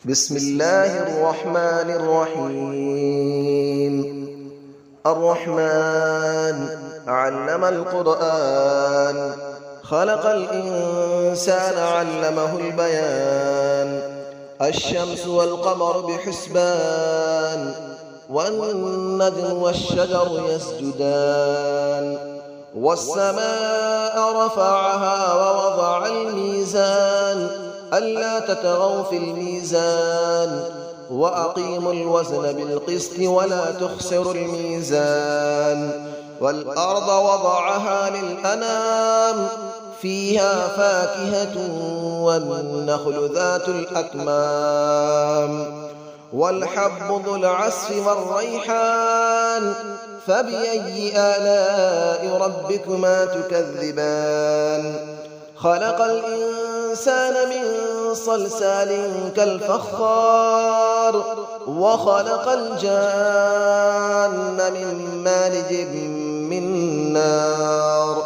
بسم الله الرحمن الرحيم. الرحمن علم القرآن، خلق الإنسان علمه البيان. الشمس والقمر بحسبان، والنجم والشجر يسجدان. والسماء رفعها ووضع الميزان، ألا تطغوا في الميزان، وأقيموا الوزن بالقسط ولا تخسروا الميزان. والأرض وضعها للأنام، فيها فاكهة والنخل ذات الأكمام. والحب ذو العصف والريحان، فبأي آلاء ربكما تكذبان. خلق الإنسان من صلصال كالفخار، وخلق الجان من مارج من نار.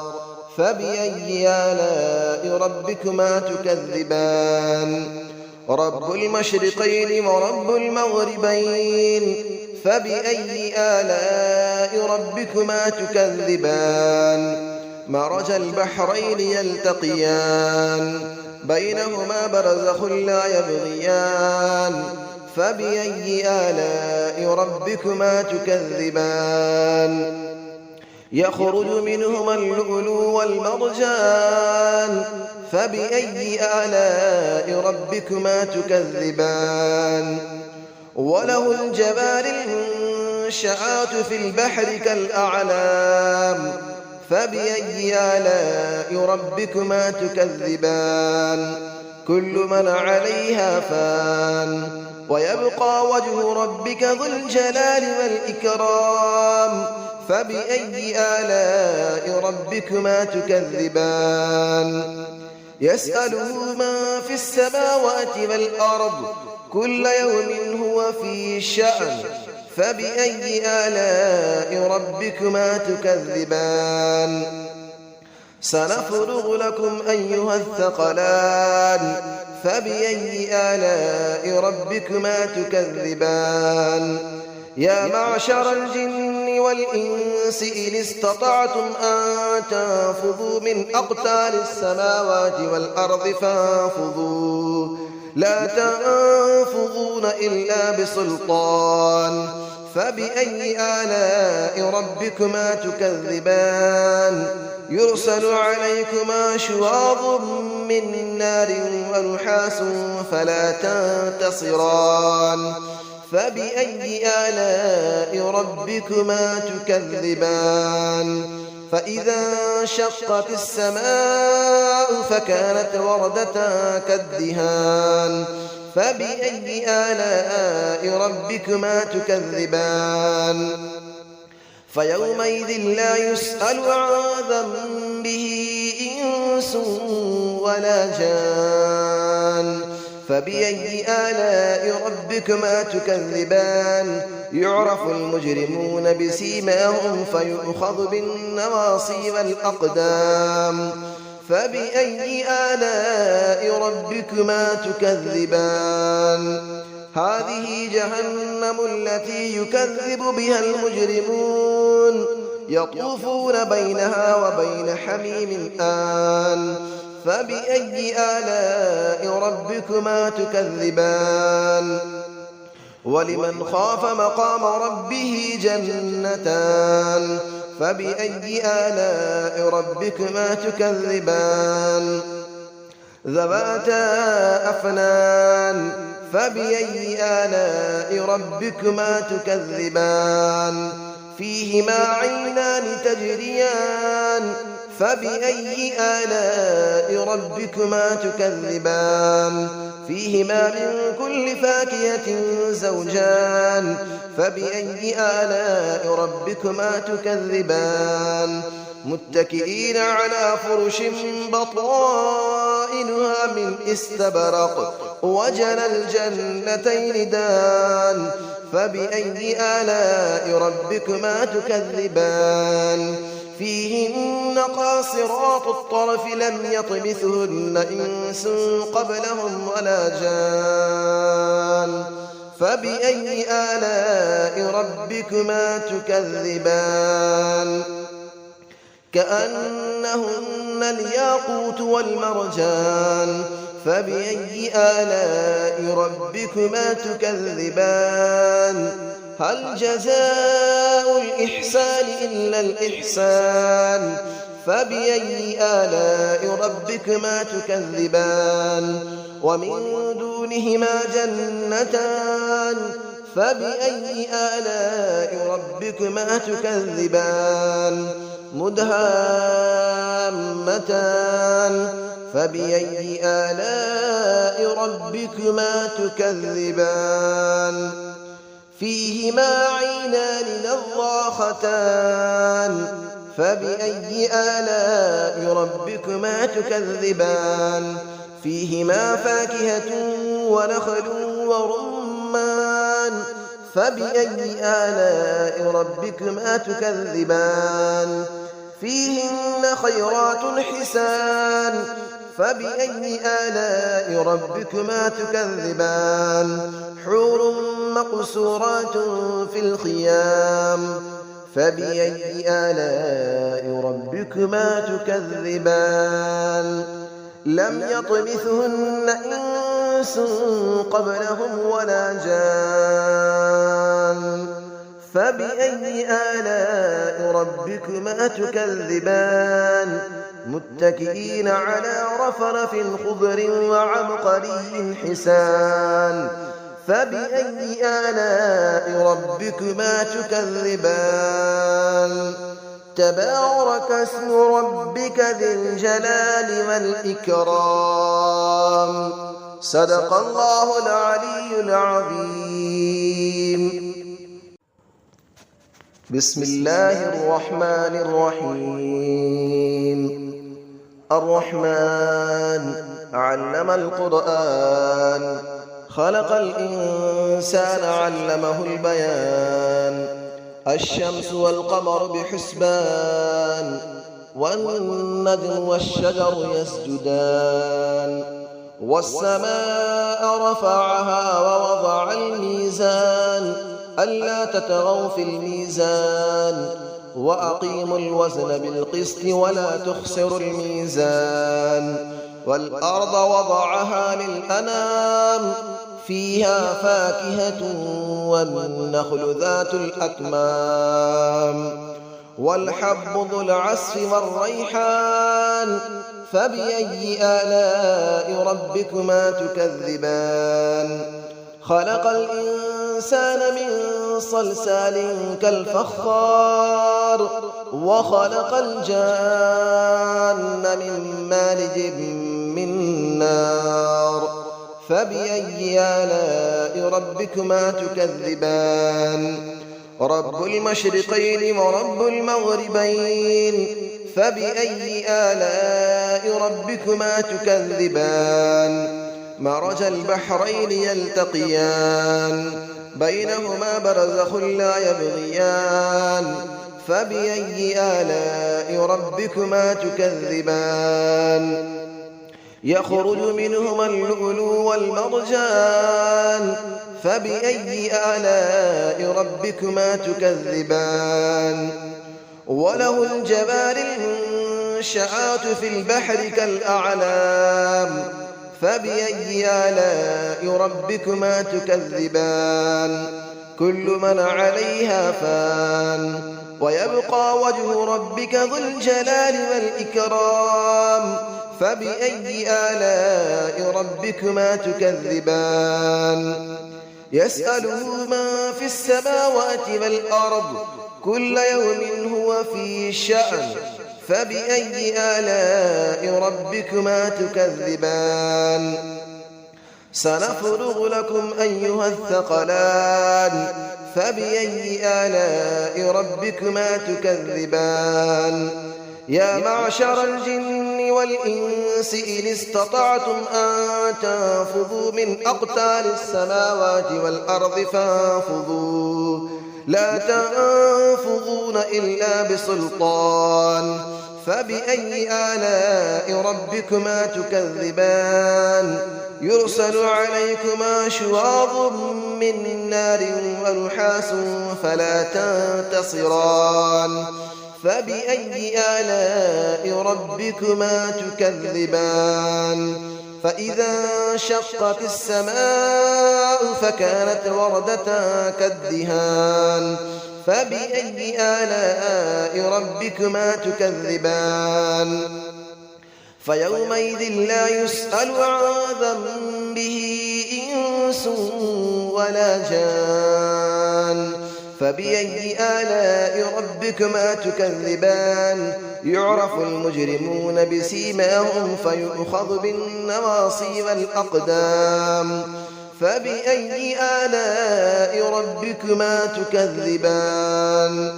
فبأي آلاء ربكما تكذبان. رب المشرقين ورب المغربين، فبأي آلاء ربكما تكذبان. مرج البحرين يلتقيان، بينهما برزخ لا يبغيان. فبأي آلاء ربكما تكذبان. يخرج منهما اللؤلؤ والمرجان، فبأي آلاء ربكما تكذبان. وله الجوار المنشآت في البحر كالأعلام، فبأي آلاء ربكما تكذبان. كل من عليها فان، ويبقى وجه ربك ذو الجلال والإكرام. فبأي آلاء ربكما تكذبان. يسأله من في السماوات والأرض، كل يوم هو في شأن. فبأي آلاء ربكما تكذبان. سنفرغ لكم أيها الثقلان، فبأي آلاء ربكما تكذبان. يا معشر الجن والإنس إن استطعتم أن تنفذوا من أقطار السماوات والأرض فانفذوا، لا تنفذون إلا بسلطان. فبأي آلاء ربكما تكذبان. يرسل عليكما شواظ من نار ونحاس فلا تنتصران. فبأي آلاء ربكما تكذبان. فإذا انشقت السماء فكانت وردة كالدهان. فبأي آلاء ربكما تكذبان. فيومئذ لا يسأل عن ذنبه إنس ولا جان. فبأي آلاء ربكما تكذبان. يعرف المجرمون بسيماهم فيؤخذ بالنواصي والأقدام. فبأي آلاء ربكما تكذبان. هذه جهنم التي يكذب بها المجرمون، يطوفون بينها وبين حميم آن. فبأي آلاء ربكما تكذبان. ولمن خاف مقام ربه جنتان. فبأي آلاء ربكما تكذبان. ذواتا أفنان. فبأي آلاء ربكما تكذبان. فيهما عينان تجريان. فبأي آلاء ربكما تكذبان. فيهما من كل فاكهة زوجان. فبأي آلاء ربكما تكذبان. متكئين على فرش بطائنها من استبرق، وجنى الجنتين دان. فبأي آلاء ربكما تكذبان. فيهن قاصرات الطرف لم يطمثهن إنس قبلهم ولا جان. فبأي آلاء ربكما تكذبان كأنهن الياقوت والمرجان فبأي آلاء ربكما تكذبان هل جزاء الإحسان إلا الإحسان فبأي آلاء ربكما تكذبان ومن دونهما جنتان فبأي آلاء ربكما تكذبان مدهامتان فبأي آلاء ربكما تكذبان فيهما عينان نضاختان فبأي آلاء ربكما تكذبان فيهما فاكهة ونخل ورمان فبأي آلاء ربكما تكذبان فيهن خيرات حسان فبأي آلاء ربكما تكذبان حور مقصورات في الخيام فبأي آلاء ربكما تكذبان لم يطمثهن إنس قبلهم ولا جان فبأي آلاء ربكما تكذبان متكئين على رفرف خضر وعبقري حسان فبأي آلاء ربكما تكذبان تبارك اسم ربك ذي الجلال والإكرام صدق الله العلي العظيم بسم الله الرحمن الرحيم الرحمن علم القرآن خلق الإنسان علمه البيان الشمس والقمر بحسبان والنجم والشجر يسجدان والسماء رفعها ووضع الميزان ألا تطغوا في الميزان وأقيموا الوزن بالقسط ولا تخسروا الميزان والأرض وضعها للأنام فيها فاكهة والنخل ذات الأكمام والحب ذو العصف والريحان فبأي آلاء ربكما تكذبان خلق الإنسان من صلصال كالفخار وخلق الجان من مارج من نار فبأي آلاء ربكما تكذبان رب المشرقين ورب المغربين فبأي آلاء ربكما تكذبان مرج البحرين يلتقيان بينهما برزخ لا يبغيان فبأي آلاء ربكما تكذبان يخرج منهما اللؤلؤ والمرجان فبأي آلاء ربكما تكذبان وله الجبال المنشآت في البحر كالأعلام فبأي آلاء ربكما تكذبان كل من عليها فان ويبقى وجه ربك ذو الجلال والإكرام فبأي آلاء ربكما تكذبان يسأله من في السماوات والأرض كل يوم هو في شأن فبأي آلاء ربكما تكذبان سنفرغ لكم أيها الثقلان فبأي آلاء ربكما تكذبان يا معشر الجن والإنس إن استطعتم أن تنفذوا من أقطار السماوات والأرض فانفذوا لا تنفذون إلا بسلطان فبأي آلاء ربكما تكذبان يرسل عليكما شواظ من نار ونحاس فلا تنتصران فبأي آلاء ربكما تكذبان فإذا انشقت السماء فكانت وردة كالدهان فبأي آلاء ربكما تكذبان فيومئذ لا يسأل عن ذنبه إنس ولا جان فبأي آلاء ربكما تكذبان يعرف المجرمون بسيماهم فيؤخذ بالنواصي والأقدام فبأي آلاء ربكما تكذبان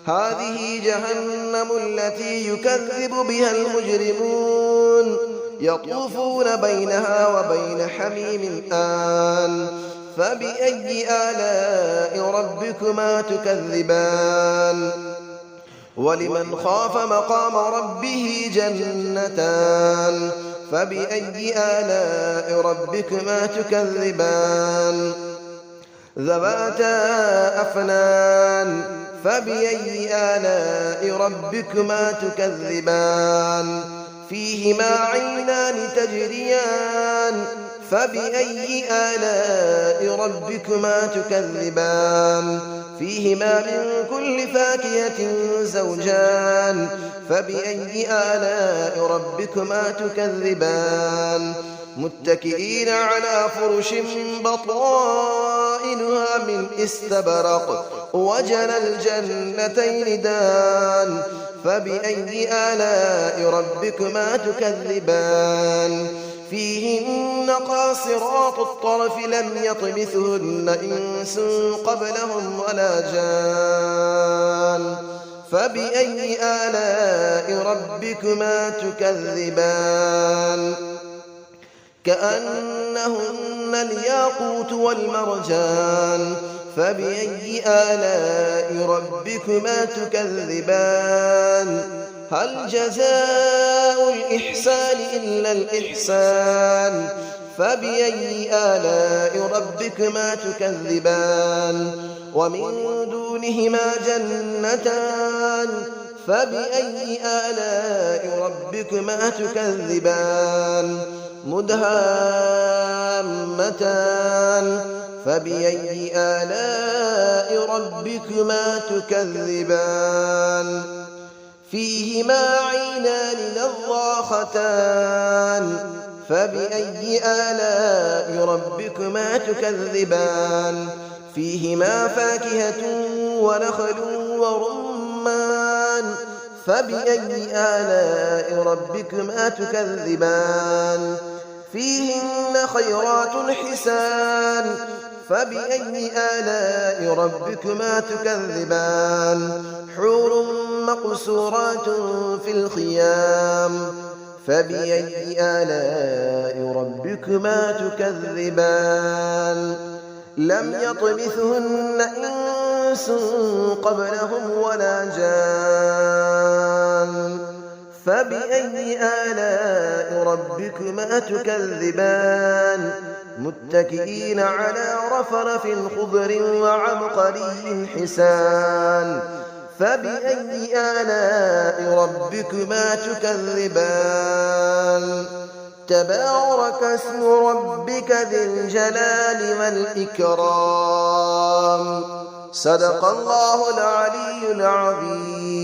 هذه جهنم التي يكذب بها المجرمون يطوفون بينها وبين حميم آن فبأي آلاء ربكما تكذبان ولمن خاف مقام ربه جنتان فبأي آلاء ربكما تكذبان ذواتا أفنان فبأي آلاء ربكما تكذبان فيهما عينان تجريان فبأي آلاء ربكما تكذبان فيهما من كل فاكهة زوجان فبأي آلاء ربكما تكذبان متكئين على فرش بطائنها من استبرق وجنى الجنتين دان فبأي آلاء ربكما تكذبان فيهن قاصرات الطرف لم يطمثهن إنس قبلهم ولا جان فبأي آلاء ربكما تكذبان كأنهن الياقوت والمرجان فبأي آلاء ربكما تكذبان هل جزاء الإحسان إلا الإحسان فبأي آلاء ربكما تكذبان ومن دونهما جنتان فبأي آلاء ربكما تكذبان مدهامتان فبأي آلاء ربكما تكذبان فيهما عينان نضاختان فبأي آلاء ربكما تكذبان فيهما فاكهة ونخل ورمان فبأي آلاء ربكما تكذبان فيهن خيرات حسان فبأي آلاء ربكما تكذبان حور مقصورات في الخيام فبأي آلاء ربكما تكذبان لم يطمثهن إنس قبلهم ولا جان فبأي آلاء ربكما تكذبان متكئين على رفرف خضر وعبقري حسان فبأي آلاء ربكما تكذبان تبارك اسم ربك ذي الجلال والإكرام صدق الله العلي العظيم.